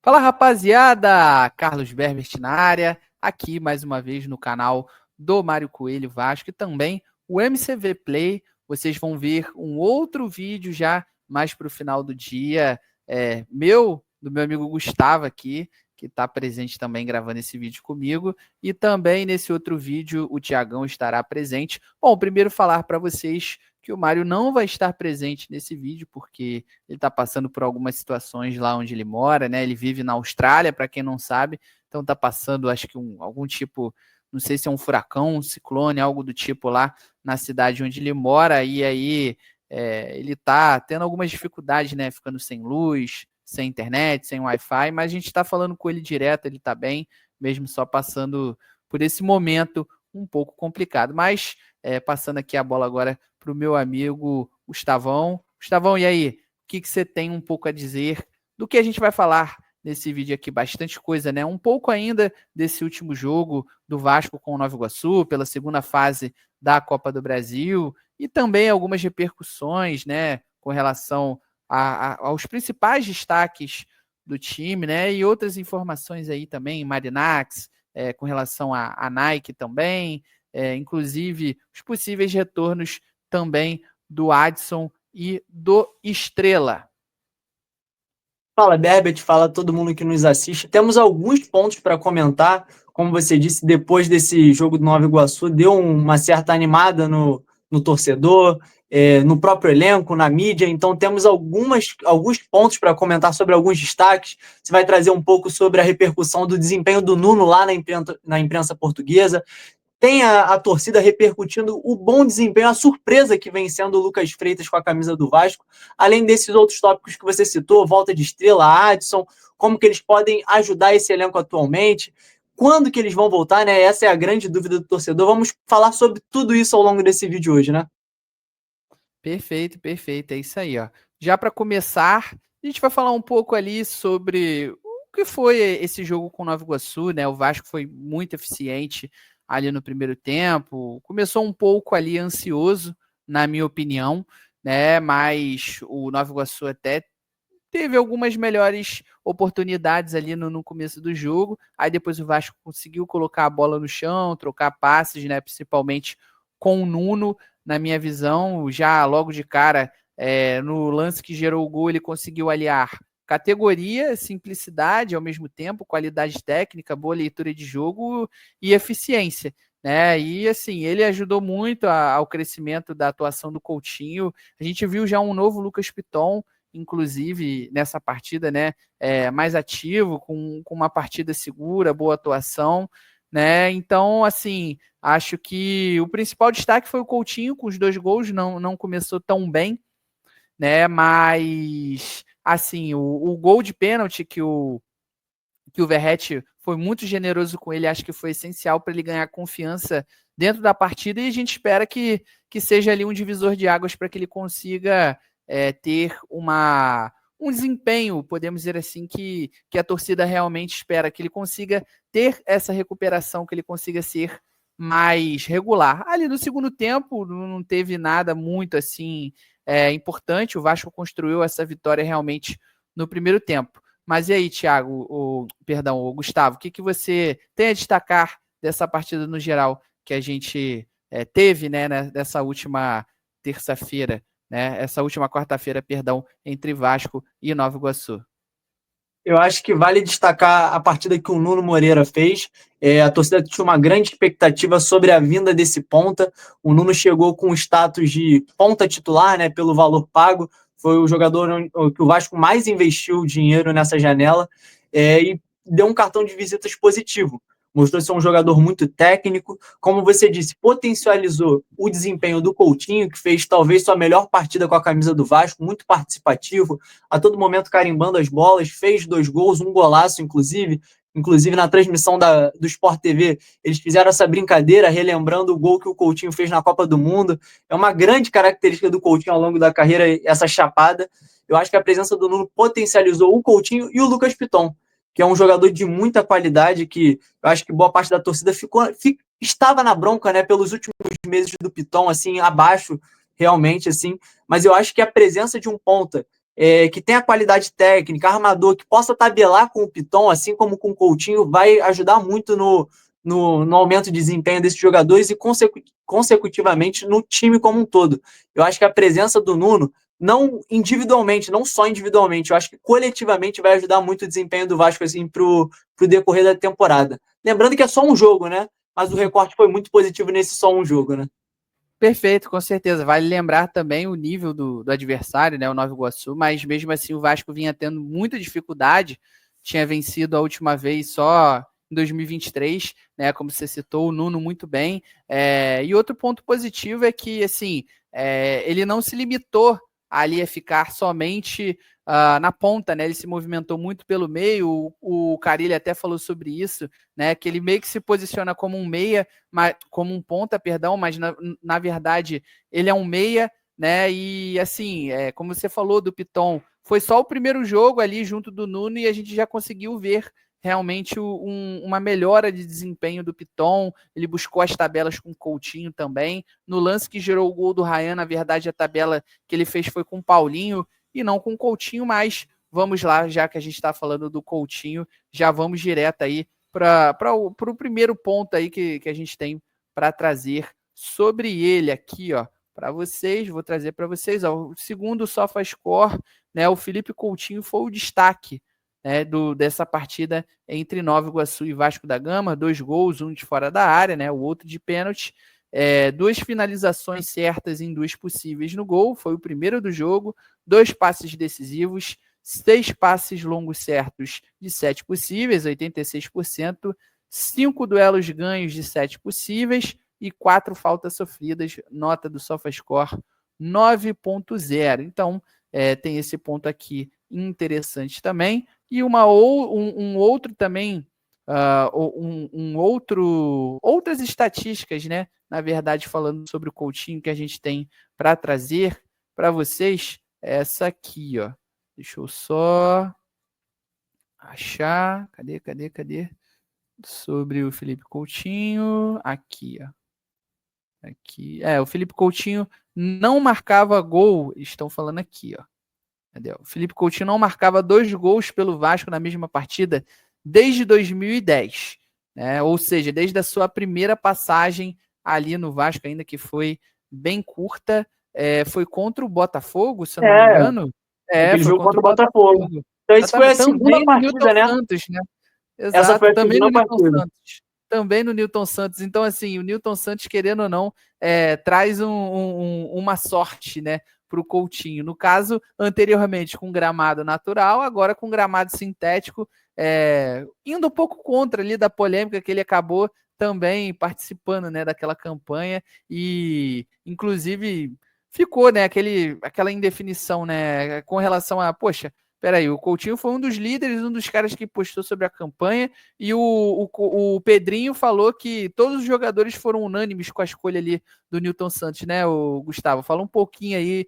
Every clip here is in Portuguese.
Fala, rapaziada! Carlos Berbert na área, aqui mais uma vez no canal do Mário Coelho Vasco e também o MCV Play. Vocês vão ver um outro vídeo já mais para o final do dia, do meu amigo Gustavo aqui, que está presente também gravando esse vídeo comigo, e também nesse outro vídeo o Tiagão estará presente. Bom, primeiro falar para vocês que o Mário não vai estar presente nesse vídeo, porque ele está passando por algumas situações lá onde ele mora, né? Ele vive na Austrália, para quem não sabe, então está passando, acho que algum tipo, não sei se é um furacão, um ciclone, algo do tipo lá na cidade onde ele mora, e aí ele está tendo algumas dificuldades, né? Ficando sem luz, sem internet, sem Wi-Fi, mas a gente está falando com ele direto, ele está bem, mesmo só passando por esse momento um pouco complicado. Mas passando aqui a bola agora para o meu amigo Gustavão. Gustavão, e aí? O que você tem um pouco a dizer do que a gente vai falar nesse vídeo aqui? Bastante coisa, né? Um pouco ainda desse último jogo do Vasco com o Nova Iguaçu, pela segunda fase da Copa do Brasil, e também algumas repercussões, né, com relação aos principais destaques do time, né, e outras informações aí também, Marinax, com relação à Nike também, inclusive os possíveis retornos também do Adson e do Estrela. Fala, Berbert, fala todo mundo que nos assiste. Temos alguns pontos para comentar. Como você disse, depois desse jogo do Nova Iguaçu, deu uma certa animada no torcedor, no próprio elenco, na mídia. Então, temos alguns pontos para comentar sobre alguns destaques. Você vai trazer um pouco sobre a repercussão do desempenho do Nuno lá na imprensa portuguesa. Tem a torcida repercutindo o bom desempenho, a surpresa que vem sendo o Lucas Freitas com a camisa do Vasco, além desses outros tópicos que você citou, volta de Estrela, Adson, como que eles podem ajudar esse elenco atualmente, quando que eles vão voltar, né? Essa é a grande dúvida do torcedor. Vamos falar sobre tudo isso ao longo desse vídeo hoje, né? Perfeito, perfeito, é isso aí, ó. Já para começar, a gente vai falar um pouco ali sobre o que foi esse jogo com o Nova Iguaçu, né? O Vasco foi muito eficiente ali no primeiro tempo, começou um pouco ali ansioso, na minha opinião, né? Mas o Nova Iguaçu até teve algumas melhores oportunidades ali no começo do jogo. Aí depois o Vasco conseguiu colocar a bola no chão, trocar passes, né? Principalmente com o Nuno, na minha visão, já logo de cara, no lance que gerou o gol, ele conseguiu aliar categoria, simplicidade ao mesmo tempo, qualidade técnica, boa leitura de jogo e eficiência. Né? E assim, ele ajudou muito ao crescimento da atuação do Coutinho. A gente viu já um novo Lucas Piton, inclusive nessa partida, né, mais ativo, com uma partida segura, boa atuação, né? Então, assim, acho que o principal destaque foi o Coutinho com os 2 gols, não começou tão bem, né? Mas assim, o gol de pênalti que o Verratti foi muito generoso com ele, acho que foi essencial para ele ganhar confiança dentro da partida, e a gente espera que seja ali um divisor de águas para que ele consiga ter um desempenho, podemos dizer assim, que a torcida realmente espera, que ele consiga ter essa recuperação, que ele consiga ser mais regular. Ali no segundo tempo não teve nada muito assim importante, o Vasco construiu essa vitória realmente no primeiro tempo. Mas e aí, Thiago, perdão, o Gustavo, o que você tem a destacar dessa partida no geral que a gente teve, né, nessa última terça-feira, né, essa última quarta-feira, perdão, entre Vasco e Nova Iguaçu? Eu acho que vale destacar a partida que o Nuno Moreira fez. A torcida tinha uma grande expectativa sobre a vinda desse ponta. O Nuno chegou com o status de ponta titular, né, pelo valor pago. Foi o jogador que o Vasco mais investiu dinheiro nessa janela, e deu um cartão de visitas positivo. Mostrou ser um jogador muito técnico. Como você disse, potencializou o desempenho do Coutinho, que fez talvez sua melhor partida com a camisa do Vasco, muito participativo, a todo momento carimbando as bolas, fez 2 gols, um golaço, inclusive na transmissão do Sport TV, eles fizeram essa brincadeira, relembrando o gol que o Coutinho fez na Copa do Mundo. É uma grande característica do Coutinho ao longo da carreira, essa chapada. Eu acho que a presença do Nuno potencializou o Coutinho e o Lucas Piton, que é um jogador de muita qualidade, que eu acho que boa parte da torcida estava na bronca, né, pelos últimos meses do Piton, assim, abaixo, realmente, assim, mas eu acho que a presença de um ponta que tenha qualidade técnica, armador, que possa tabelar com o Piton, assim como com o Coutinho, vai ajudar muito no aumento de desempenho desses jogadores e, consecutivamente, no time como um todo. Eu acho que a presença do Nuno, não individualmente, não só individualmente, eu acho que coletivamente vai ajudar muito o desempenho do Vasco assim, pro decorrer da temporada. Lembrando que é só um jogo, né? Mas o recorte foi muito positivo nesse só um jogo, né? Perfeito, com certeza. Vale lembrar também o nível do adversário, né, o Nova Iguaçu, mas mesmo assim o Vasco vinha tendo muita dificuldade, tinha vencido a última vez só em 2023, né, como você citou, o Nuno muito bem. E outro ponto positivo é que, assim, ele não se limitou ali a ficar somente na ponta, né, ele se movimentou muito pelo meio, o Carille até falou sobre isso, né, que ele meio que se posiciona como um meia, como um ponta, perdão, mas na verdade ele é um meia, né? E assim, como você falou do Piton, foi só o primeiro jogo ali junto do Nuno e a gente já conseguiu ver realmente uma melhora de desempenho do Piton. Ele buscou as tabelas com o Coutinho também. No lance que gerou o gol do Ryan, na verdade, a tabela que ele fez foi com o Paulinho e não com o Coutinho, mas vamos lá, já que a gente está falando do Coutinho, já vamos direto aí para o primeiro ponto aí que a gente tem para trazer sobre ele aqui, ó, para vocês. Vou trazer para vocês, ó, o segundo SofaScore, né? O Felipe Coutinho foi o destaque, né, dessa partida entre Nova Iguaçu e Vasco da Gama. 2 gols, um de fora da área, né? O outro de pênalti. 2 finalizações certas em 2 possíveis no gol. Foi o primeiro do jogo. 2 passes decisivos. 6 passes longos certos de 7 possíveis, 86%, 5 duelos ganhos de 7 possíveis e 4 faltas sofridas, nota do SofaScore 9.0. Então, tem esse ponto aqui interessante também. E um outro também, outras estatísticas, né? Na verdade, falando sobre o Coutinho que a gente tem para trazer para vocês, essa aqui, ó. Deixa eu só achar. Cadê? Sobre o Felipe Coutinho. Aqui, ó. Aqui. O Felipe Coutinho não marcava gol. Estão falando aqui, ó. Cadê? O Felipe Coutinho não marcava 2 gols pelo Vasco na mesma partida desde 2010. Né? Ou seja, desde a sua primeira passagem ali no Vasco, ainda que foi bem curta. Foi contra o Botafogo, se eu não me engano. Aquele Foi jogo contra contra o o Botafogo. Botafogo. Então, isso foi a segunda Também no Newton partida, né? Santos, né? Essa foi Exato, a também no segunda Newton partida. Santos. Também no Newton Santos. Então, assim, o Newton Santos, querendo ou não, traz uma sorte, né, para o Coutinho. No caso, anteriormente com gramado natural, agora com gramado sintético, indo um pouco contra ali da polêmica que ele acabou também participando, né, daquela campanha e, inclusive, ficou, né, aquela indefinição, né, com relação a, poxa, peraí, o Coutinho foi um dos líderes, um dos caras que postou sobre a campanha, e o Pedrinho falou que todos os jogadores foram unânimes com a escolha ali do Newton Santos, né, o Gustavo? Fala um pouquinho aí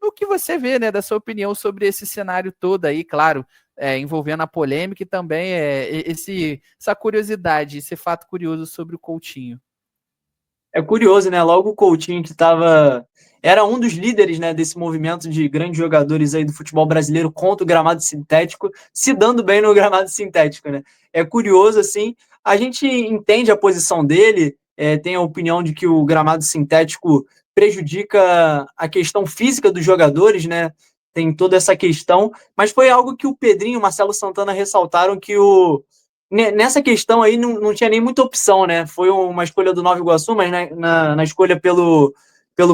do que você vê, né, da sua opinião sobre esse cenário todo aí, claro, envolvendo a polêmica e também essa curiosidade, esse fato curioso sobre o Coutinho. É curioso, né? Logo o Coutinho, que era um dos líderes, né, desse movimento de grandes jogadores aí do futebol brasileiro contra o gramado sintético, se dando bem no gramado sintético, né? É curioso, assim, a gente entende a posição dele, tem a opinião de que o gramado sintético prejudica a questão física dos jogadores, né? Tem toda essa questão, mas foi algo que o Pedrinho e o Marcelo Santana ressaltaram que nessa questão aí não tinha nem muita opção, né? Foi uma escolha do Nova Iguaçu, mas na escolha pelo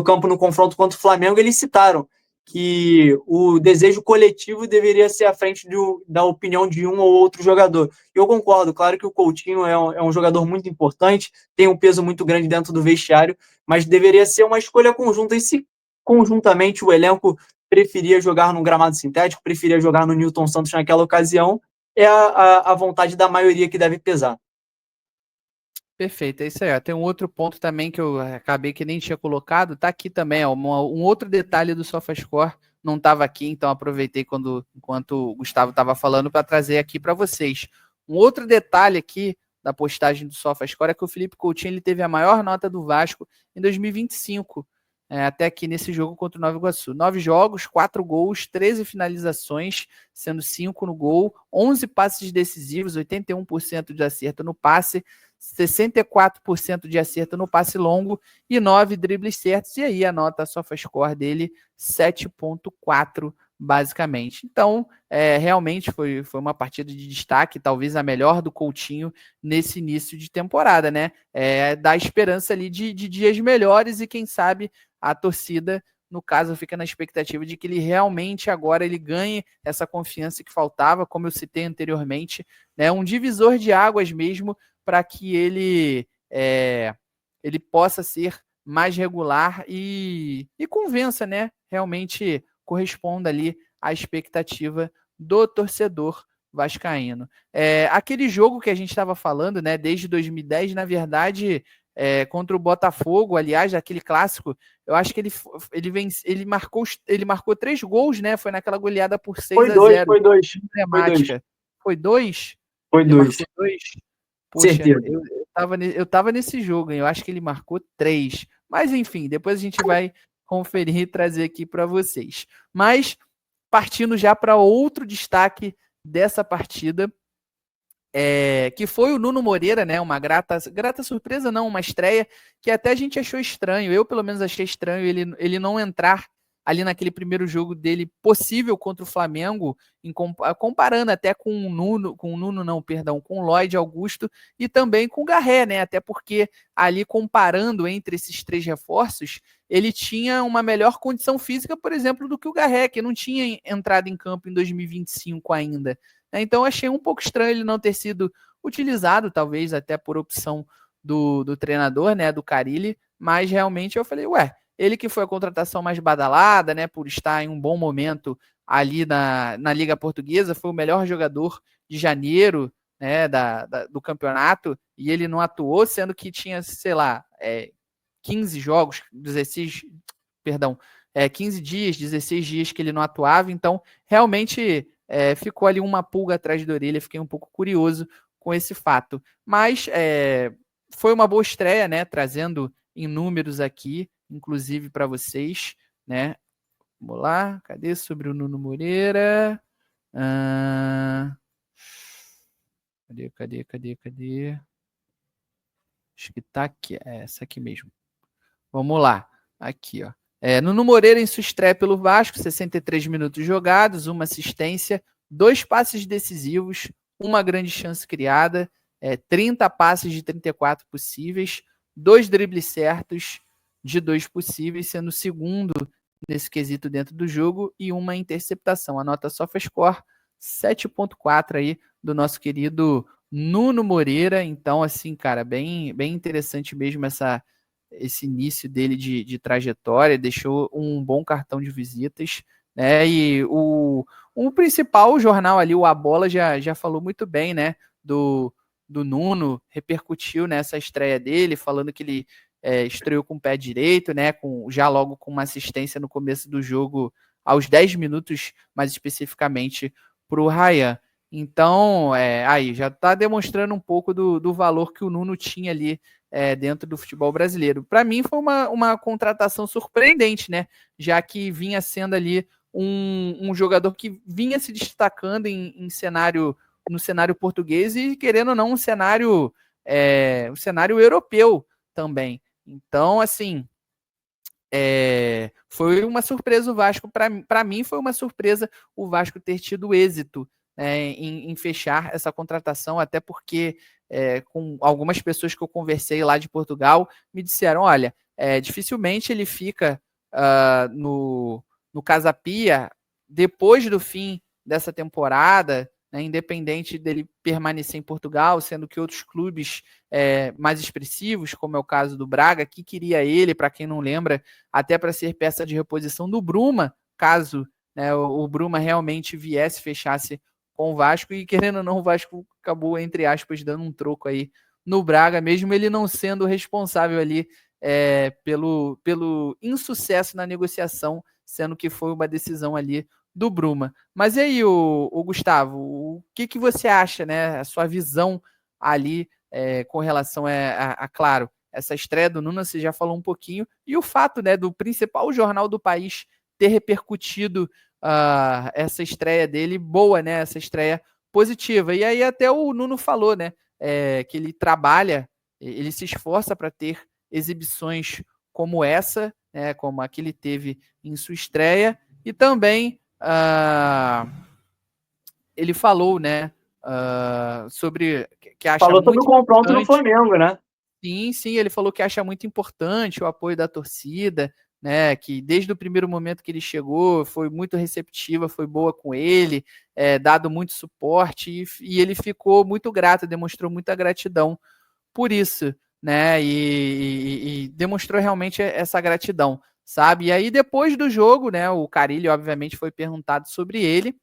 campo no confronto contra o Flamengo, eles citaram que o desejo coletivo deveria ser à frente da opinião de um ou outro jogador. Eu concordo, claro que o Coutinho é um jogador muito importante, tem um peso muito grande dentro do vestiário, mas deveria ser uma escolha conjunta. E se conjuntamente o elenco preferia jogar no gramado sintético, preferia jogar no Newton Santos naquela ocasião, é a vontade da maioria que deve pesar. Perfeito, é isso aí. Ó. Tem um outro ponto também que eu acabei que nem tinha colocado, tá aqui também, ó, um outro detalhe do SofaScore, não estava aqui, então aproveitei enquanto o Gustavo estava falando para trazer aqui para vocês. Um outro detalhe aqui da postagem do SofaScore é que o Felipe Coutinho ele teve a maior nota do Vasco em 2025. até aqui nesse jogo contra o Nova Iguaçu. 9 jogos, 4 gols, 13 finalizações, sendo 5 no gol, 11 passes decisivos, 81% de acerto no passe, 64% de acerto no passe longo e 9 dribles certos. E aí a nota SofaScore dele, 7,4 basicamente. Então, realmente foi uma partida de destaque, talvez a melhor do Coutinho nesse início de temporada, né? Dá esperança ali de dias melhores e quem sabe a torcida, no caso, fica na expectativa de que ele realmente agora ele ganhe essa confiança que faltava, como eu citei anteriormente, né? Um divisor de águas mesmo para que ele possa ser mais regular e convença, né? Realmente corresponda ali à expectativa do torcedor vascaíno. Aquele jogo que a gente estava falando, né, desde 2010, na verdade, contra o Botafogo, aliás, aquele clássico, eu acho que ele marcou 3 gols, né? Foi naquela goleada por 6-0. Foi dois. Emblemática. Foi 2? Foi Ele 2. marcou 2? Poxa, Certeza. eu tava nesse jogo, hein? Eu acho que ele marcou 3. Mas enfim, depois a gente vai conferir e trazer aqui para vocês. Mas partindo já para outro destaque dessa partida, que foi o Nuno Moreira, né? Uma grata surpresa, não, uma estreia que até a gente achou estranho. Eu, pelo menos, achei estranho ele não entrar ali naquele primeiro jogo dele possível contra o Flamengo, comparando até com o Lloyd Augusto e também com o Garré, né? Até porque ali comparando entre esses 3 reforços, ele tinha uma melhor condição física, por exemplo, do que o Garré, que não tinha entrado em campo em 2025 ainda. Então achei um pouco estranho ele não ter sido utilizado, talvez até por opção do treinador, né, do Carille, mas realmente eu falei, ele que foi a contratação mais badalada, né, por estar em um bom momento ali na Liga Portuguesa, foi o melhor jogador de janeiro, né, do campeonato, e ele não atuou, sendo que tinha, sei lá, 15 jogos, 15 dias, 16 dias que ele não atuava, então realmente ficou ali uma pulga atrás da orelha, fiquei um pouco curioso com esse fato. Mas foi uma boa estreia, né, trazendo em números aqui, inclusive para vocês, né? Vamos lá, cadê sobre o Nuno Moreira? Cadê? Acho que tá aqui, essa aqui mesmo. Vamos lá, aqui, ó. Nuno Moreira em sua estreia pelo Vasco, 63 minutos jogados, uma assistência, 2 passes decisivos, uma grande chance criada, 30 passes de 34 possíveis, 2 dribles certos de 2 possíveis, sendo o segundo nesse quesito dentro do jogo e uma interceptação. A nota SofaScore 7,4 aí do nosso querido Nuno Moreira. Então, assim, cara, bem interessante mesmo esse início dele de trajetória, deixou um bom cartão de visitas, né? E o principal jornal ali, o A Bola, já falou muito bem, né? Do Nuno, repercutiu nessa estreia dele, falando que ele estreou com o pé direito, né? Já logo com uma assistência no começo do jogo, aos 10 minutos, mais especificamente, para o Ryan. Então, aí já está demonstrando um pouco do valor que o Nuno tinha ali dentro do futebol brasileiro. Para mim foi uma contratação surpreendente, né? Já que vinha sendo ali um jogador que vinha se destacando no cenário português e, querendo ou não, um cenário europeu também. Então, assim, foi uma surpresa o Vasco. Para mim, foi uma surpresa o Vasco ter tido êxito em fechar essa contratação, até porque com algumas pessoas que eu conversei lá de Portugal me disseram, olha, dificilmente ele fica no Casa Pia depois do fim dessa temporada, né, independente dele permanecer em Portugal, sendo que outros clubes mais expressivos, como é o caso do Braga, que queria ele, para quem não lembra, até para ser peça de reposição do Bruma, caso o Bruma realmente viesse, fechasse com o Vasco, e querendo ou não, o Vasco acabou, entre aspas, dando um troco aí no Braga, mesmo ele não sendo responsável ali pelo insucesso na negociação, sendo que foi uma decisão ali do Bruma. Mas e aí, o Gustavo, o que você acha, né? A sua visão ali com relação claro, essa estreia do Nuno, você já falou um pouquinho, e o fato, né, do principal jornal do país ter repercutido essa estreia dele boa, né, essa estreia positiva. E aí até o Nuno falou, né, que ele trabalha, ele se esforça para ter exibições como essa, né, como a que ele teve em sua estreia, e também ele falou, né, sobre que acha Falou sobre o muito confronto no importante. Flamengo, né? Sim, ele falou que acha muito importante o apoio da torcida, né? Que desde o primeiro momento que ele chegou foi muito receptiva, foi boa com ele, dado muito suporte e ele ficou muito grato, demonstrou muita gratidão por isso, né? E demonstrou realmente essa gratidão, sabe? E aí depois do jogo, né? O Carille, obviamente, foi perguntado sobre ele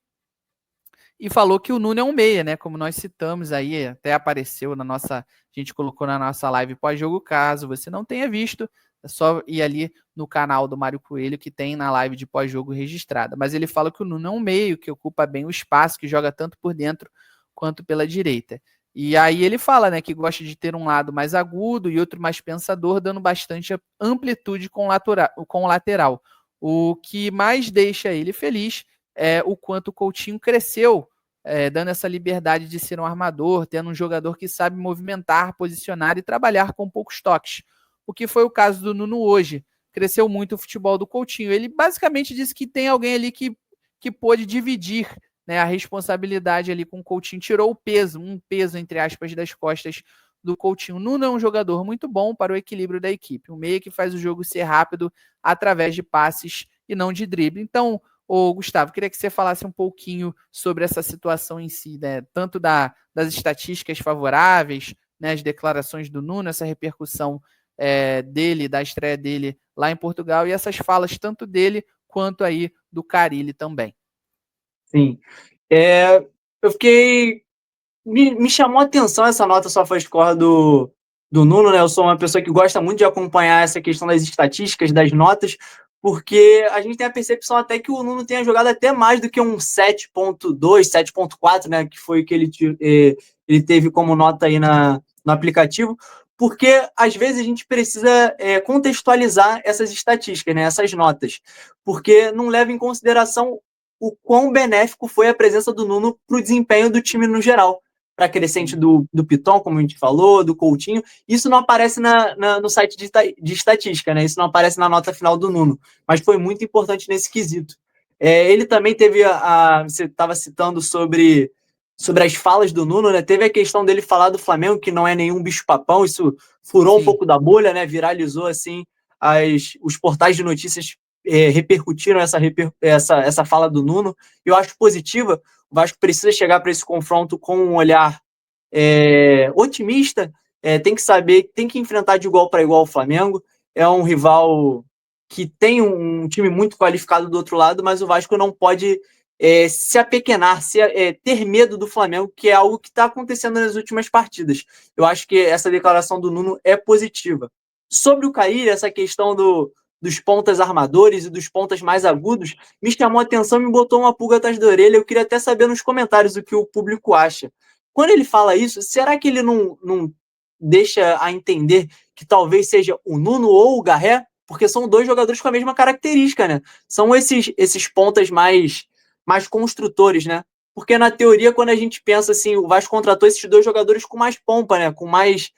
e falou que o Nuno é um meia, né? Como nós citamos aí, até apareceu na nossa, a gente colocou na nossa live pós-jogo, caso você não tenha visto, é só ir ali no canal do Mário Coelho que tem na live de pós-jogo registrada. Mas ele fala que o Nuno é um meio, que ocupa bem o espaço, que joga tanto por dentro quanto pela direita. E aí ele fala, né, que gosta de ter um lado mais agudo e outro mais pensador, dando bastante amplitude com o lateral. O que mais deixa ele feliz o quanto o Coutinho cresceu, dando essa liberdade de ser um armador, tendo um jogador que sabe movimentar, posicionar e trabalhar com poucos toques. O que foi o caso do Nuno hoje. Cresceu muito o futebol do Coutinho. Ele basicamente disse que tem alguém ali que pôde dividir, né, a responsabilidade ali com o Coutinho, tirou o peso, um peso, entre aspas, das costas do Coutinho. O Nuno é um jogador muito bom para o equilíbrio da equipe, um meia que faz o jogo ser rápido através de passes e não de drible. Então, Gustavo, queria que você falasse um pouquinho sobre essa situação em si, né? Tanto das estatísticas favoráveis, né, as declarações do Nuno, essa repercussão dele, da estreia dele lá em Portugal, e essas falas tanto dele quanto aí do Carille também. Sim. Eu fiquei. Me chamou a atenção essa nota SofaScore do Nuno, né? Eu sou uma pessoa que gosta muito de acompanhar essa questão das estatísticas, das notas, porque a gente tem a percepção até que o Nuno tenha jogado até mais do que um 7.2, 7.4, né? Que foi o que ele teve como nota aí no aplicativo, porque às vezes a gente precisa contextualizar essas estatísticas, né? Essas notas, porque não leva em consideração o quão benéfico foi a presença do Nuno para o desempenho do time no geral, para a crescente do Piton, como a gente falou, do Coutinho. Isso não aparece no site de estatística, né? Isso não aparece na nota final do Nuno, mas foi muito importante nesse quesito. Ele também teve você estava citando sobre as falas do Nuno, né? Teve a questão dele falar do Flamengo, que não é nenhum bicho-papão, isso furou um pouco da bolha, né? Viralizou, assim, os portais de notícias repercutiram essa fala do Nuno. Eu acho positiva. O Vasco precisa chegar para esse confronto com um olhar otimista. Tem que saber, tem que enfrentar de igual para igual o Flamengo. É um rival que tem um time muito qualificado do outro lado, mas o Vasco não pode se apequenar, ter medo do Flamengo, que é algo que está acontecendo nas últimas partidas. Eu acho que essa declaração do Nuno é positiva. Sobre o Carille, essa questão dos pontas armadores e dos pontas mais agudos, me chamou a atenção e me botou uma pulga atrás da orelha. Eu queria até saber nos comentários o que o público acha. Quando ele fala isso, será que ele não deixa a entender que talvez seja o Nuno ou o Garré? Porque são dois jogadores com a mesma característica, né? São esses pontas mais construtores, né? Porque na teoria, quando a gente pensa assim, o Vasco contratou esses dois jogadores com mais pompa, né? Com mais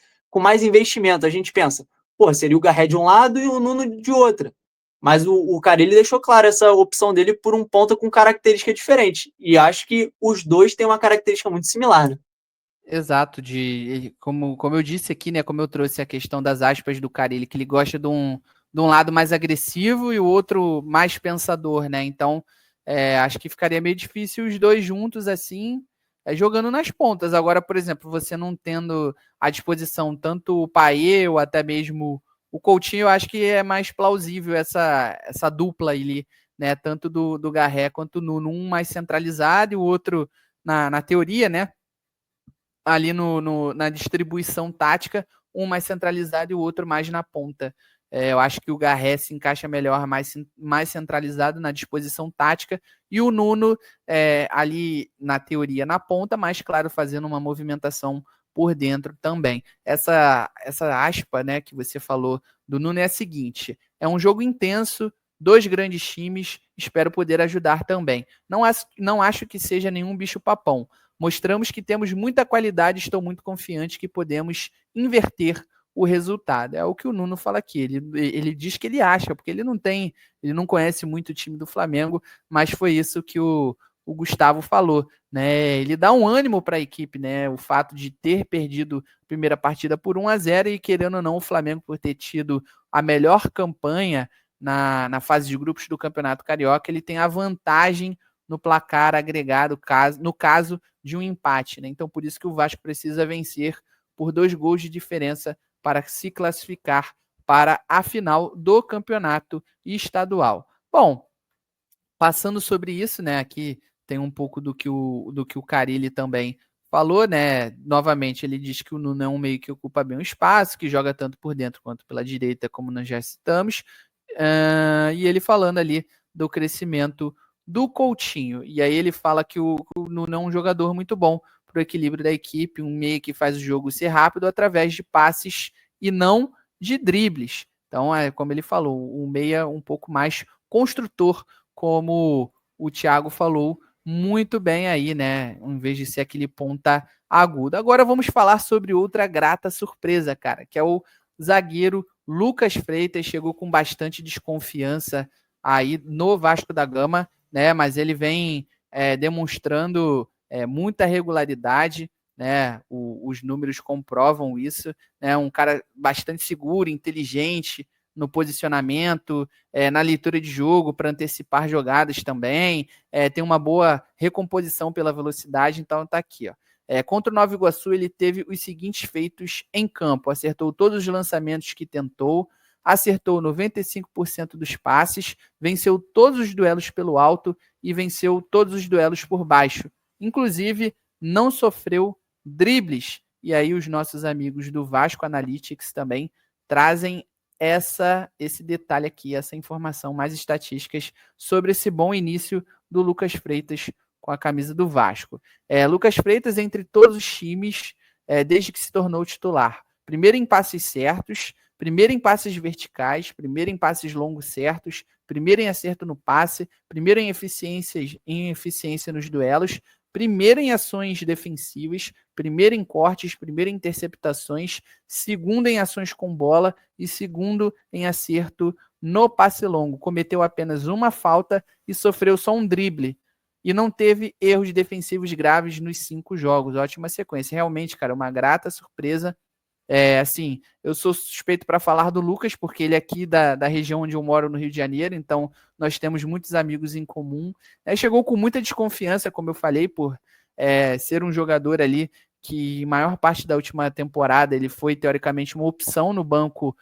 investimento. A gente pensa, pô, seria o Garré de um lado e o Nuno de outra. Mas o Carille deixou claro essa opção dele por um ponta com característica diferente. E acho que os dois têm uma característica muito similar, né? Exato, como eu disse aqui, né? Como eu trouxe a questão das aspas do Carille, que ele gosta de um lado mais agressivo e o outro mais pensador, né? Então, acho que ficaria meio difícil os dois juntos assim, jogando nas pontas. Agora, por exemplo, você não tendo à disposição tanto o Payet ou até mesmo o Coutinho, eu acho que é mais plausível essa dupla ali, né? Tanto do Garré quanto do Nuno, um mais centralizado e o outro, na teoria, né? Ali na distribuição tática, um mais centralizado e o outro mais na ponta. Eu acho que o Garré se encaixa melhor, mais centralizado na disposição tática, e o Nuno ali na teoria na ponta, mas claro, fazendo uma movimentação por dentro também. Essa aspa, né, que você falou do Nuno é a seguinte: é um jogo intenso, 2 grandes times, espero poder ajudar também. Não acho que seja nenhum bicho-papão. Mostramos que temos muita qualidade e estou muito confiante que podemos inverter o resultado. É o que o Nuno fala aqui. Ele diz que ele acha, porque ele não conhece muito o time do Flamengo, mas foi isso que o Gustavo falou, né? Ele dá um ânimo para a equipe, né? O fato de ter perdido a primeira partida por 1-0 e, querendo ou não, o Flamengo por ter tido a melhor campanha na fase de grupos do Campeonato Carioca, ele tem a vantagem no placar agregado, no caso de um empate, né? Então, por isso que o Vasco precisa vencer por 2 gols de diferença para se classificar para a final do campeonato estadual. Bom, passando sobre isso, né? Aqui tem um pouco do que o Carille também falou, né? Novamente, ele diz que o Nuno é um meio que ocupa bem o espaço, que joga tanto por dentro quanto pela direita, como nós já citamos. E ele falando ali do crescimento do Coutinho. E aí ele fala que o Nuno é um jogador muito bom para o equilíbrio da equipe, um meio que faz o jogo ser rápido através de passes e não de dribles. Então, como ele falou, um meia um pouco mais construtor, como o Thiago falou muito bem aí, né? Em vez de ser aquele ponta agudo. Agora vamos falar sobre outra grata surpresa, cara, que é o zagueiro Lucas Freitas. Chegou com bastante desconfiança aí no Vasco da Gama, né? Mas ele vem demonstrando muita regularidade, né? Os números comprovam isso, né? Um cara bastante seguro, inteligente no posicionamento, na leitura de jogo para antecipar jogadas também, tem uma boa recomposição pela velocidade, então tá aqui, ó. Contra o Nova Iguaçu, ele teve os seguintes feitos em campo: acertou todos os lançamentos que tentou, acertou 95% dos passes, venceu todos os duelos pelo alto e venceu todos os duelos por baixo. Inclusive, não sofreu dribles. E aí os nossos amigos do Vasco Analytics também trazem esse detalhe aqui, essa informação, mais estatísticas sobre esse bom início do Lucas Freitas com a camisa do Vasco. Lucas Freitas, entre todos os times, desde que se tornou titular. Primeiro em passes certos, primeiro em passes verticais, primeiro em passes longos certos, primeiro em acerto no passe, primeiro em eficiência nos duelos, primeiro em ações defensivas, primeiro em cortes, primeiro em interceptações, segundo em ações com bola e segundo em acerto no passe longo. Cometeu apenas uma falta e sofreu só um drible. E não teve erros defensivos graves nos 5 jogos. Ótima sequência. Realmente, cara, uma grata surpresa. Assim, eu sou suspeito para falar do Lucas, porque ele é aqui da região onde eu moro, no Rio de Janeiro, então nós temos muitos amigos em comum. Chegou com muita desconfiança, como eu falei, por ser um jogador ali que, maior parte da última temporada, ele foi, teoricamente, uma opção no banco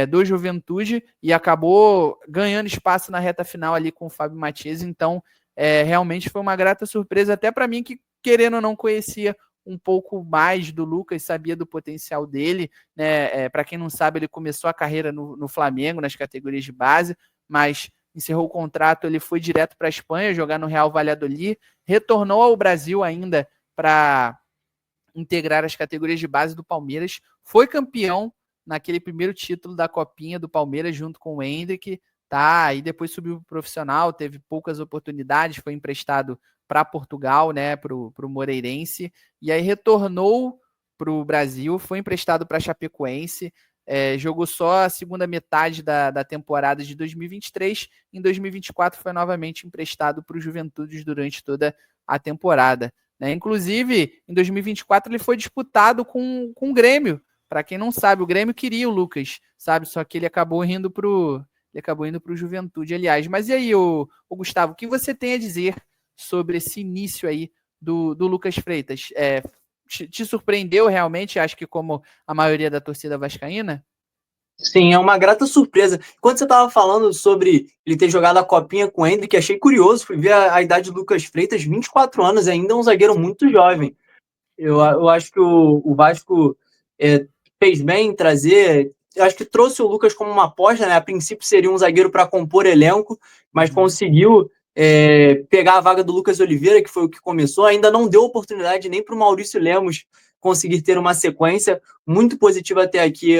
do Juventude e acabou ganhando espaço na reta final ali com o Fábio Matias. Então, realmente foi uma grata surpresa, até para mim, que, querendo ou não, conhecia um pouco mais do Lucas, sabia do potencial dele, né? Para quem não sabe, ele começou a carreira no Flamengo, nas categorias de base, mas encerrou o contrato, ele foi direto para a Espanha, jogar no Real Valladolid, retornou ao Brasil ainda para integrar as categorias de base do Palmeiras, foi campeão naquele primeiro título da Copinha do Palmeiras, junto com o Hendrick, tá? E depois subiu para o profissional, teve poucas oportunidades, foi emprestado para Portugal, né, para o Moreirense, e aí retornou para o Brasil, foi emprestado para a Chapecoense, jogou só a segunda metade da temporada de 2023, em 2024 foi novamente emprestado para o Juventude durante toda a temporada, né? Inclusive, em 2024 ele foi disputado com o Grêmio. Para quem não sabe, o Grêmio queria o Lucas, sabe? Só que ele acabou indo para o Juventude, aliás. Mas e aí, o Gustavo, o que você tem a dizer sobre esse início aí do Lucas Freitas? Te surpreendeu realmente, acho que como a maioria da torcida vascaína? Sim, é uma grata surpresa. Quando você estava falando sobre ele ter jogado a Copinha com o Hendrick, achei curioso, fui ver a idade do Lucas Freitas, 24 anos, ainda é um zagueiro muito jovem. Eu acho que o Vasco fez bem em trazer. Eu acho que trouxe o Lucas como uma aposta, né? A princípio seria um zagueiro para compor elenco, mas conseguiu pegar a vaga do Lucas Oliveira, que foi o que começou. Ainda não deu oportunidade nem para o Maurício Lemos conseguir ter uma sequência muito positiva até aqui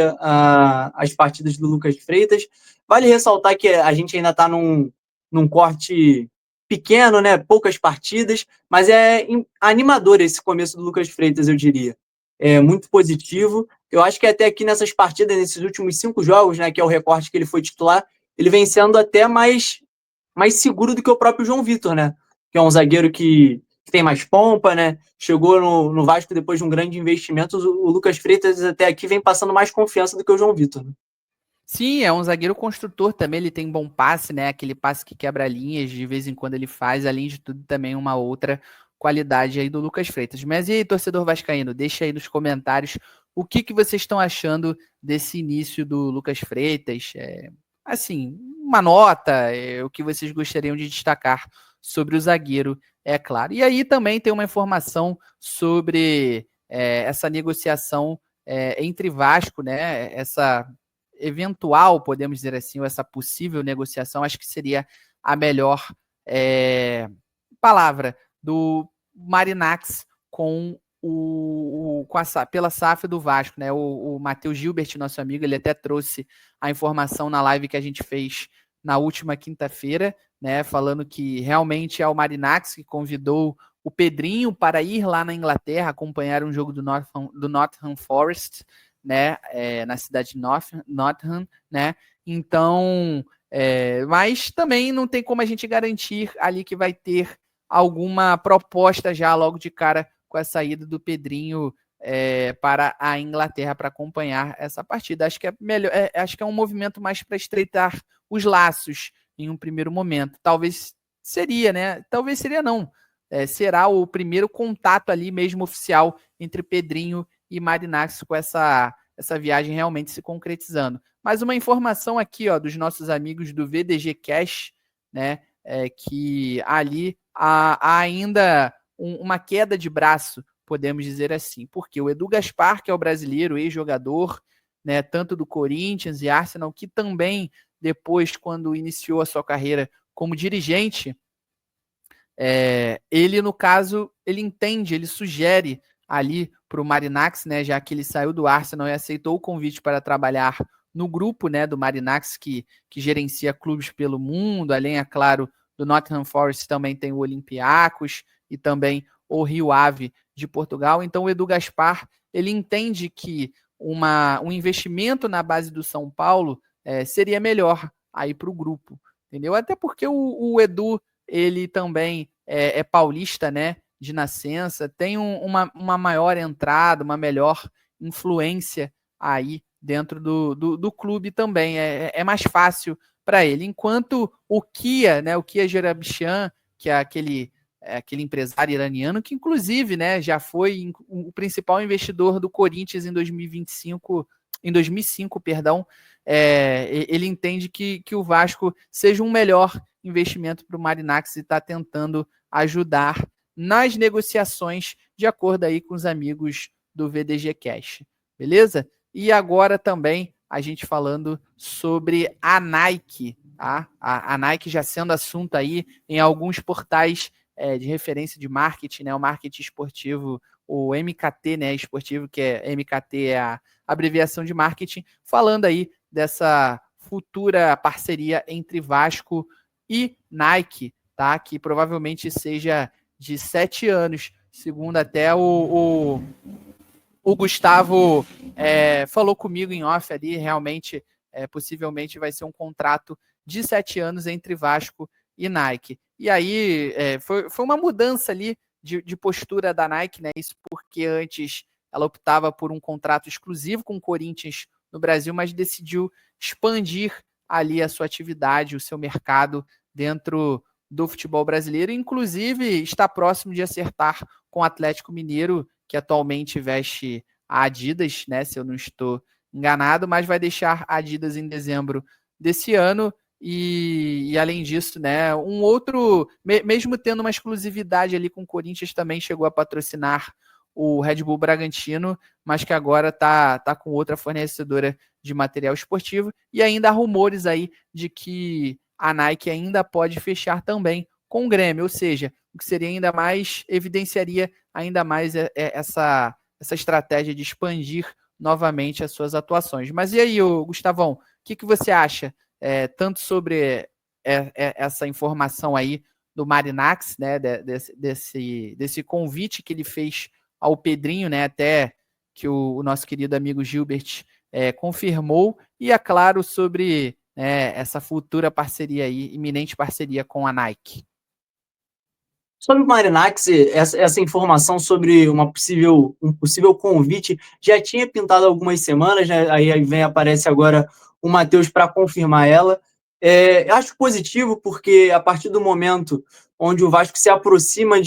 as partidas do Lucas Freitas. Vale ressaltar que a gente ainda está num corte pequeno, né? Poucas partidas, mas é animador esse começo do Lucas Freitas, eu diria. É muito positivo. Eu acho que até aqui nessas partidas, nesses últimos 5 jogos, né, que é o recorte que ele foi titular, ele vem sendo até mais seguro do que o próprio João Vitor, né? Que é um zagueiro que tem mais pompa, né? Chegou no Vasco depois de um grande investimento. O Lucas Freitas até aqui vem passando mais confiança do que o João Vitor, né? Sim, é um zagueiro construtor também, ele tem bom passe, né? Aquele passe que quebra linhas, de vez em quando ele faz, além de tudo, também uma outra qualidade aí do Lucas Freitas. Mas e aí, torcedor vascaíno, deixa aí nos comentários o que vocês estão achando desse início do Lucas Freitas. Assim, uma nota, o que vocês gostariam de destacar sobre o zagueiro, é claro. E aí também tem uma informação sobre essa negociação entre Vasco, né? Essa eventual, podemos dizer assim, ou essa possível negociação, acho que seria a melhor palavra do Marinacci pela SAF do Vasco, né? O Matheus Gilbert, nosso amigo, ele até trouxe a informação na live que a gente fez na última quinta-feira, né? Falando que realmente é o Marinacci que convidou o Pedrinho para ir lá na Inglaterra acompanhar um jogo do Nottingham Forest, né? Na cidade de Nottingham, né? Então, mas também não tem como a gente garantir ali que vai ter alguma proposta já logo de cara com a saída do Pedrinho para a Inglaterra para acompanhar essa partida. Acho que é melhor, acho que é um movimento mais para estreitar os laços em um primeiro momento. Talvez seria, né? Talvez seria não. Será o primeiro contato ali mesmo oficial entre Pedrinho e Marinacci com essa viagem realmente se concretizando. Mas uma informação aqui, ó, dos nossos amigos do VDG Cash, né? Que ali há ainda uma queda de braço, podemos dizer assim, porque o Edu Gaspar, que é o brasileiro, ex-jogador, né, tanto do Corinthians e Arsenal, que também depois, quando iniciou a sua carreira como dirigente, ele, no caso, ele entende, ele sugere ali para o Marinacci, né, já que ele saiu do Arsenal e aceitou o convite para trabalhar no grupo, né, do Marinacci, que gerencia clubes pelo mundo, além, é claro, do Nottingham Forest também tem o Olympiacos e também o Rio Ave de Portugal. Então o Edu Gaspar, ele entende que um investimento na base do São Paulo seria melhor aí para o grupo, entendeu? Até porque o Edu, ele também é paulista, né, de nascença, tem uma maior entrada, uma melhor influência aí dentro do clube também. É mais fácil para ele. Enquanto o Kia, né, o Kia Jerabishan, que é aquele empresário iraniano, que inclusive, né, já foi o principal investidor do Corinthians em 2005, perdão, ele entende que o Vasco seja um melhor investimento para o Marinacci e está tentando ajudar nas negociações, de acordo aí com os amigos do VDG Cash. Beleza? E agora também a gente falando sobre a Nike, tá? A Nike já sendo assunto aí em alguns portais de referência de marketing, né? O marketing esportivo, o MKT, né? Esportivo, que MKT é a abreviação de marketing, falando aí dessa futura parceria entre Vasco e Nike, tá? Que provavelmente seja de 7 anos, segundo até o Gustavo falou comigo em off ali, realmente, possivelmente vai ser um contrato de 7 anos entre Vasco e Nike. E aí foi uma mudança ali de postura da Nike, né? Isso porque antes ela optava por um contrato exclusivo com o Corinthians no Brasil, mas decidiu expandir ali a sua atividade, o seu mercado dentro do futebol brasileiro, inclusive está próximo de acertar com o Atlético Mineiro, que atualmente veste a Adidas, né, se eu não estou enganado, mas vai deixar a Adidas em dezembro desse ano. E além disso, né, um outro, mesmo tendo uma exclusividade ali com o Corinthians, também chegou a patrocinar o Red Bull Bragantino, mas que agora está com outra fornecedora de material esportivo. E ainda há rumores aí de que a Nike ainda pode fechar também com o Grêmio, ou seja, o que seria ainda mais, evidenciaria ainda mais essa estratégia de expandir novamente as suas atuações. Mas e aí, Gustavão, o que você acha tanto sobre essa informação aí do Marinakis, né, desse convite que ele fez ao Pedrinho, né, até que o nosso querido amigo Gilbert confirmou, e é claro sobre essa futura parceria aí, iminente parceria com a Nike. Sobre o Marinakis, essa informação sobre um possível convite já tinha pintado há algumas semanas, né? Aí aparece agora o Matheus para confirmar ela. Eu acho positivo porque a partir do momento onde o Vasco se aproxima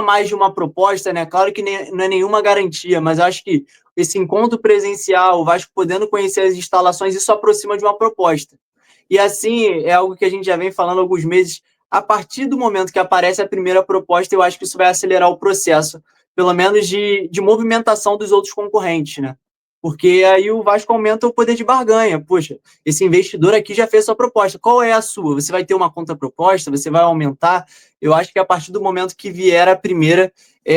mais de uma proposta, né? Claro que não é nenhuma garantia, mas eu acho que esse encontro presencial, o Vasco podendo conhecer as instalações, isso aproxima de uma proposta. E assim, é algo que a gente já vem falando há alguns meses. A partir do momento que aparece a primeira proposta, eu acho que isso vai acelerar o processo, pelo menos de movimentação dos outros concorrentes, né? Porque aí o Vasco aumenta o poder de barganha. Poxa, esse investidor aqui já fez sua proposta. Qual é a sua? Você vai ter uma contraproposta? Você vai aumentar? Eu acho que a partir do momento que vier a primeira,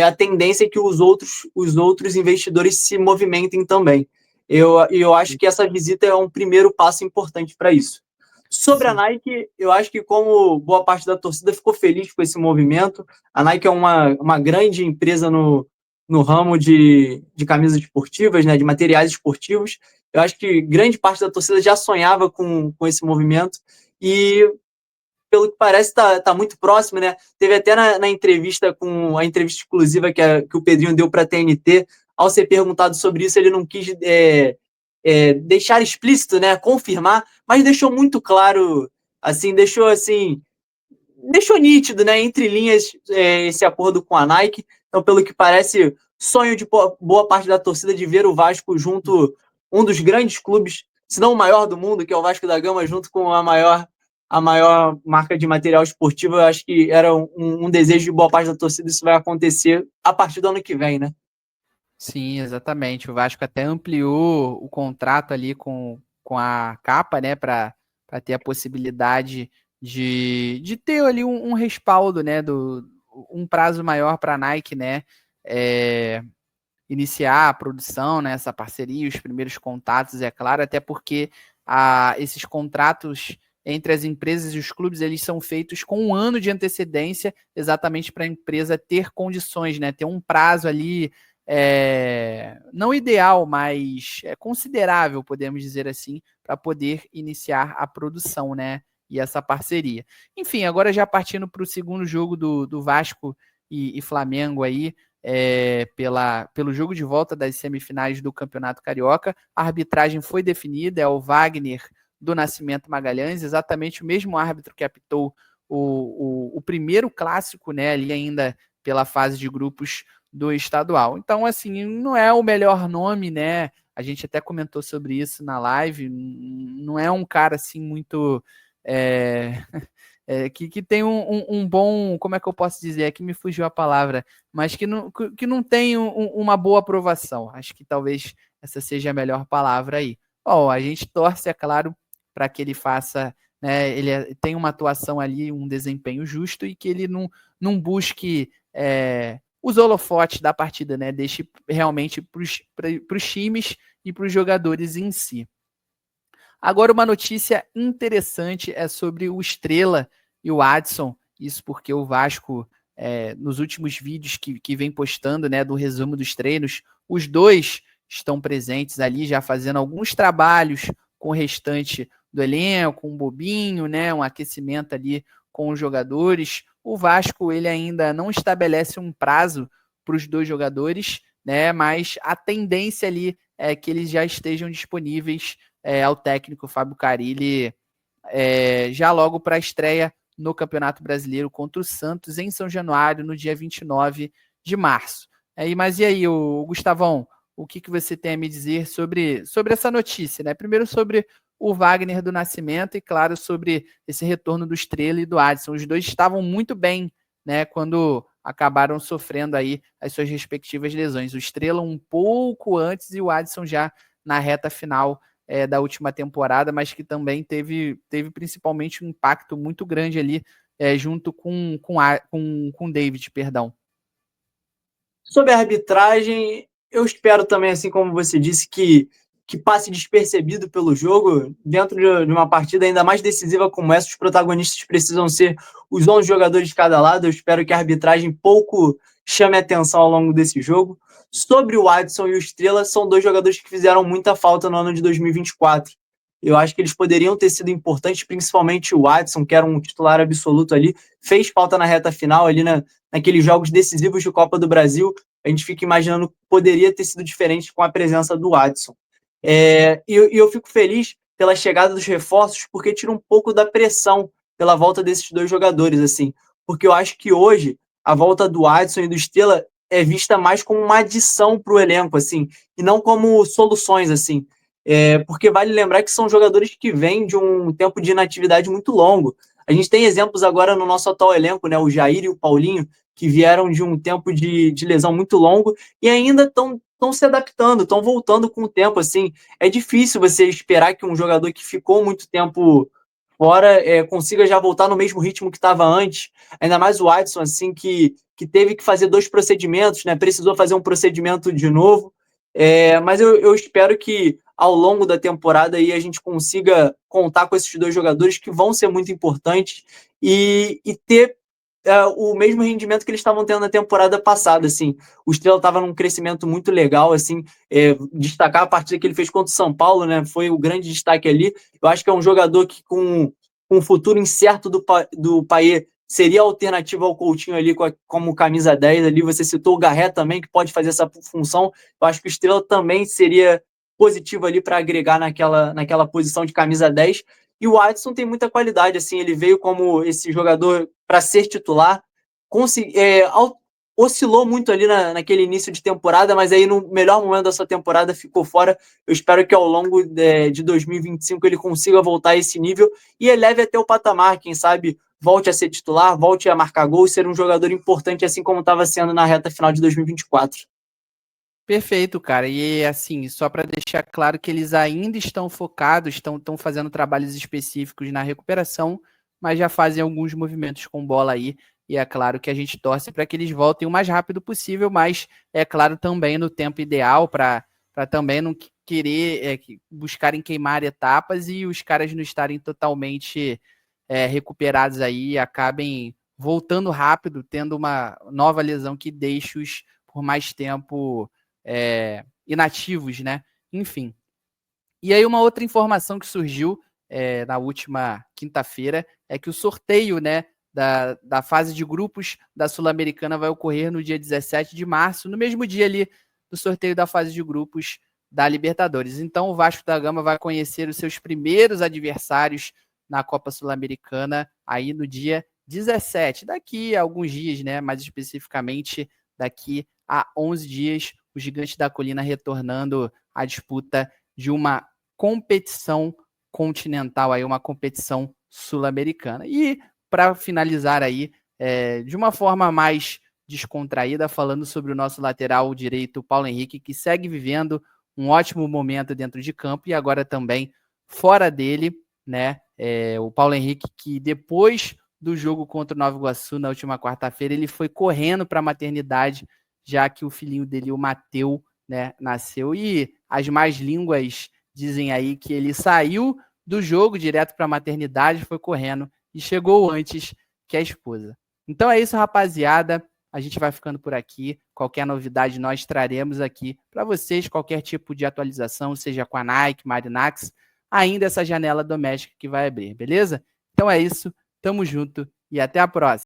a tendência é que os outros investidores se movimentem também. Eu acho que essa visita é um primeiro passo importante para isso. Sobre a Nike, eu acho que como boa parte da torcida ficou feliz com esse movimento, a Nike é uma grande empresa no ramo de camisas esportivas, né, de materiais esportivos. Eu acho que grande parte da torcida já sonhava com esse movimento e, pelo que parece, tá muito próximo, né? Teve até na entrevista, com a entrevista exclusiva que o Pedrinho deu para a TNT, ao ser perguntado sobre isso, ele não quis deixar explícito, né, confirmar, mas deixou muito claro, assim, deixou nítido, né, entre linhas, esse acordo com a Nike. Então, pelo que parece, sonho de boa parte da torcida de ver o Vasco junto, um dos grandes clubes, se não o maior do mundo, que é o Vasco da Gama, junto com a maior marca de material esportivo. Eu acho que era um desejo de boa parte da torcida, isso vai acontecer a partir do ano que vem, né? Sim, exatamente. O Vasco até ampliou o contrato ali com a capa, né, para ter a possibilidade de ter ali um respaldo, né, um prazo maior para a Nike, né, iniciar a produção, né, essa parceria, os primeiros contatos, é claro, até porque esses contratos entre as empresas e os clubes, eles são feitos com um ano de antecedência, exatamente para a empresa ter condições, né, ter um prazo ali, não ideal, mas considerável, podemos dizer assim, para poder iniciar a produção, né, e essa parceria. Enfim, agora já partindo para o segundo jogo do Vasco e Flamengo aí, pelo jogo de volta das semifinais do Campeonato Carioca, a arbitragem foi definida, é o Wagner do Nascimento Magalhães, exatamente o mesmo árbitro que apitou o primeiro clássico, né, ali ainda pela fase de grupos do estadual. Então, assim, não é o melhor nome, né? A gente até comentou sobre isso na live. Não é um cara assim muito que tem um bom, como é que eu posso dizer? Aqui me fugiu a palavra, mas que não tem uma boa aprovação. Acho que talvez essa seja a melhor palavra aí. Bom, a gente torce, é claro, para que ele faça, né? Ele tem uma atuação ali, um desempenho justo e que ele não busque os holofotes da partida, né? Deixe realmente para os times e para os jogadores em si. Agora, uma notícia interessante é sobre o Estrela e o Adson. Isso porque o Vasco, nos últimos vídeos que vem postando, né, do resumo dos treinos, os dois estão presentes ali, já fazendo alguns trabalhos com o restante do elenco, com um bobinho, né, um aquecimento ali com os jogadores. O Vasco, ele ainda não estabelece um prazo para os dois jogadores, né, mas a tendência ali é que eles já estejam disponíveis ao técnico Fábio Carille já logo para a estreia no Campeonato Brasileiro contra o Santos em São Januário, no dia 29 de março. Mas e aí, Gustavão, o que você tem a me dizer sobre essa notícia, né? Primeiro sobre o Wagner do Nascimento e, claro, sobre esse retorno do Estrela e do Adson. Os dois estavam muito bem, né, quando acabaram sofrendo aí as suas respectivas lesões. O Estrela um pouco antes e o Adson já na reta final da última temporada, mas que também teve principalmente um impacto muito grande ali junto com o David, perdão. Sobre a arbitragem, eu espero também, assim como você disse, que passe despercebido pelo jogo. Dentro de uma partida ainda mais decisiva como essa, os protagonistas precisam ser os 11 jogadores de cada lado. Eu espero que a arbitragem pouco chame atenção ao longo desse jogo. Sobre o Adson e o Estrela, são dois jogadores que fizeram muita falta no ano de 2024. Eu acho que eles poderiam ter sido importantes, principalmente o Adson, que era um titular absoluto ali, fez falta na reta final, ali naqueles jogos decisivos de Copa do Brasil. A gente fica imaginando que poderia ter sido diferente com a presença do Adson. E eu fico feliz pela chegada dos reforços, porque tira um pouco da pressão pela volta desses dois jogadores, assim. Porque eu acho que hoje a volta do Adson e do Estrela é vista mais como uma adição para o elenco, assim, e não como soluções, assim. Porque vale lembrar que são jogadores que vêm de um tempo de inatividade muito longo. A gente tem exemplos agora no nosso atual elenco, né? O Jair e o Paulinho, que vieram de um tempo de lesão muito longo e ainda estão se adaptando, estão voltando com o tempo. Assim, é difícil você esperar que um jogador que ficou muito tempo fora consiga já voltar no mesmo ritmo que estava antes. Ainda mais o Adson, assim, que teve que fazer 2 procedimentos, né? Precisou fazer um procedimento de novo. Mas eu espero que ao longo da temporada aí a gente consiga contar com esses dois jogadores que vão ser muito importantes e ter o mesmo rendimento que eles estavam tendo na temporada passada, assim. O Estrela estava num crescimento muito legal, assim, destacar a partida que ele fez contra o São Paulo, né, foi o grande destaque ali. Eu acho que é um jogador que com um futuro incerto do Payet seria alternativa ao Coutinho ali como camisa 10 ali. Você citou o Garré também, que pode fazer essa função. Eu acho que o Estrela também seria positivo ali para agregar naquela posição de camisa 10. E o Adson tem muita qualidade, assim, ele veio como esse jogador para ser titular, oscilou muito ali naquele início de temporada, mas aí no melhor momento da sua temporada ficou fora. Eu espero que ao longo de 2025 ele consiga voltar a esse nível e eleve até o patamar, quem sabe volte a ser titular, volte a marcar gol e ser um jogador importante, assim como estava sendo na reta final de 2024. Perfeito, cara. E assim, só para deixar claro que eles ainda estão focados, estão fazendo trabalhos específicos na recuperação, mas já fazem alguns movimentos com bola aí. E é claro que a gente torce para que eles voltem o mais rápido possível, mas é claro também no tempo ideal para também não querer buscarem queimar etapas e os caras não estarem totalmente recuperados aí e acabem voltando rápido, tendo uma nova lesão que deixe-os por mais tempo inativos, né? Enfim. E aí uma outra informação que surgiu na última quinta-feira é que o sorteio, né, da fase de grupos da Sul-Americana vai ocorrer no dia 17 de março, no mesmo dia ali do sorteio da fase de grupos da Libertadores. Então o Vasco da Gama vai conhecer os seus primeiros adversários na Copa Sul-Americana aí no dia 17, daqui a alguns dias, né, mais especificamente daqui a 11 dias, o Gigante da Colina retornando à disputa de uma competição continental, aí, uma competição sul-americana. E para finalizar aí, de uma forma mais descontraída, falando sobre o nosso lateral direito, Paulo Henrique, que segue vivendo um ótimo momento dentro de campo e agora também fora dele, né? O Paulo Henrique, que depois do jogo contra o Nova Iguaçu na última quarta-feira, ele foi correndo para a maternidade, já que o filhinho dele, o Mateu, né, nasceu. E as más línguas dizem aí que ele saiu do jogo direto para a maternidade, foi correndo e chegou antes que a esposa. Então é isso, rapaziada. A gente vai ficando por aqui. Qualquer novidade nós traremos aqui para vocês, qualquer tipo de atualização, seja com a Nike, Marinax, ainda essa janela doméstica que vai abrir, beleza? Então é isso, tamo junto e até a próxima.